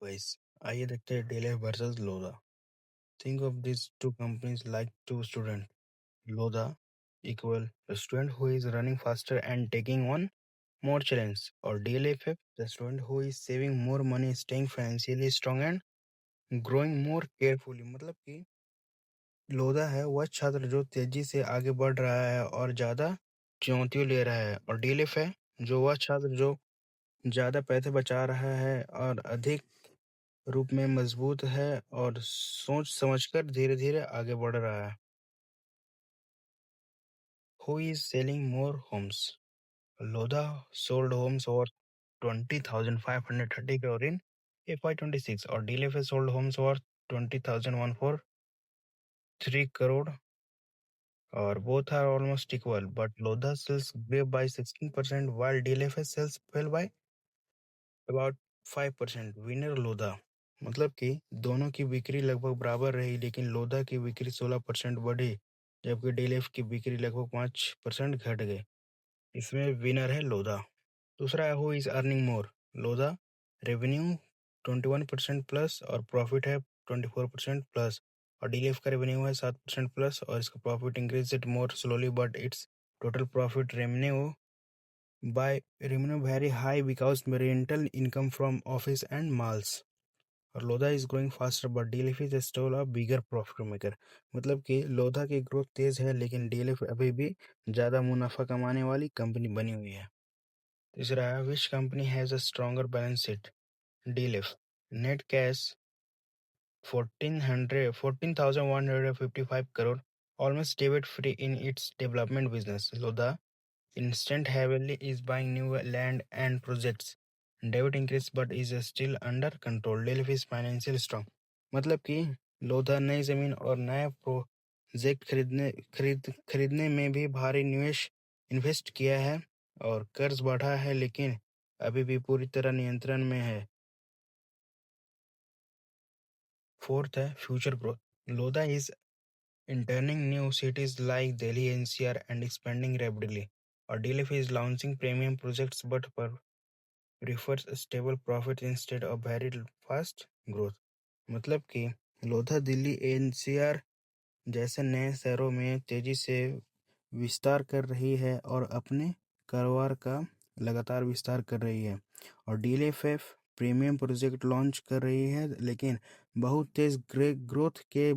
Guys, आइए देखते हैं डेले versus Lodha. Think of these two companies like two students. Lodha equal a student who is running faster and taking on more challenge, or DLFF, the student who is saving more money, staying financially strong and growing more carefully. मतलब कि लोधा है वह छात्र जो तेजी से आगे बढ़ रहा है और ज्यादा चुनौतियां ले रहा है, और डीएलएफ है जो वह छात्र जो ज्यादा पैसे बचा रहा है और अधिक रूप में मजबूत है और सोच समझकर धीरे-धीरे आगे बढ़ रहा है। Who is selling more homes? Lodha sold homes worth 20,530 crore in FY26, or DLF sold homes worth 20,143 crore, or both are almost equal, but Lodha sales grew by 16% while DLF sales fell by about 5%. Winner Lodha, मतलब कि दोनों की बिक्री लगभग बराबर रही, लेकिन लोधा की बिक्री 16% बढ़ी जबकि डीएलएफ की बिक्री लगभग 5% घट गई। इसमें विनर है लोधा। दूसरा है who is earning more. Lodha revenue 21% plus और प्रॉफिट है 24% प्लस, और डीएलएफ का रेवेन्यू है 7% प्लस और इसका profit increase it more slowly, but it's total profit revenue by revenue very high because rental income from office and malls. और Lodha is growing faster but DLF is still a bigger profit maker. मतलब कि लोधा की growth तेज है लेकिन DLF अभी भी ज्यादा मुनाफा कमाने वाली कंपनी बनी हुई है। तीसरा है which company has a stronger balance sheet? DLF net cash 14,155 crore, almost debt free in its development business. Lodha Instant heavily is buying new land and projects. Debt increase but is still under control. Delphi is financially strong. मतलब कि लोधा नई जमीन और नए project खरीदने में भी भारी निवेश इन्वेस्ट किया है और कर्ज बढ़ा है लेकिन अभी भी पूरी तरह नियंत्रण में है। फोर्थ है future growth. Lodha is entering new cities like Delhi NCR and expanding rapidly. Or DLF is launching premium projects but prefers stable profit instead of very fast growth. मतलब कि लोधा दिल्ली एनसीआर जैसे नए शहरों में तेजी से विस्तार कर रही है और अपने कारोबार का लगातार विस्तार कर रही है, और डीएलएफएफ प्रीमियम प्रोजेक्ट लॉन्च कर रही है लेकिन बहुत तेज ग्रोथ के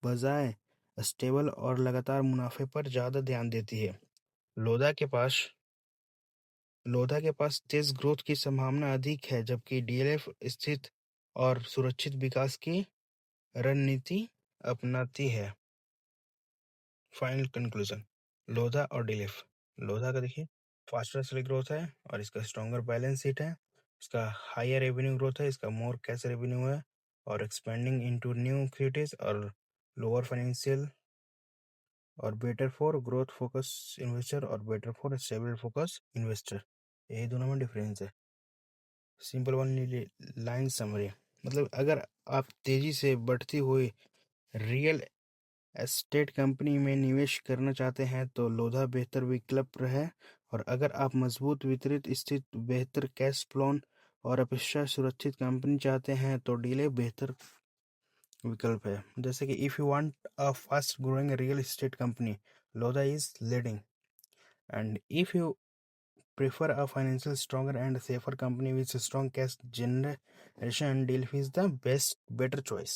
बजाय स्टेबल और लगातार मुनाफे पर ज्यादा ध्यान देती है। लोधा के पास लोधा के पास तेज ग्रोथ की संभावना अधिक है जबकि डीएलएफ स्थित और सुरक्षित विकास की रणनीति अपनाती है। फाइनल कंक्लूजन, लोधा और डीएलएफ। लोधा का देखिए फास्टर सेल ग्रोथ है और इसका स्ट्रॉन्गर बैलेंस शीट है, इसका हायर रेवेन्यू ग्रोथ है, इसका मोर कैश रेवेन्यू है और एक्सपेंडिंग इनटू न्यू क्रिएटिव्स, और लोअर फाइनेंशियल और better for growth focus investor और better for stable focus investor. यही दोनों में डिफरेंस है। सिंपल वन लाइन समरी, मतलब अगर आप तेजी से बढ़ती हुई रियल एस्टेट कंपनी में निवेश करना चाहते हैं तो लोधा बेहतर विकल्प है, और अगर आप मजबूत वितरित स्थित बेहतर कैश फ्लो और अपेक्षा सुरक्षित कंपनी चाहते हैं तो डीले बेहतर विकल्प है। जैसे कि if you want a fast growing real estate company, Lodha is leading, and if you prefer a financial stronger and safer company with strong cash generation, Delphi is the better choice.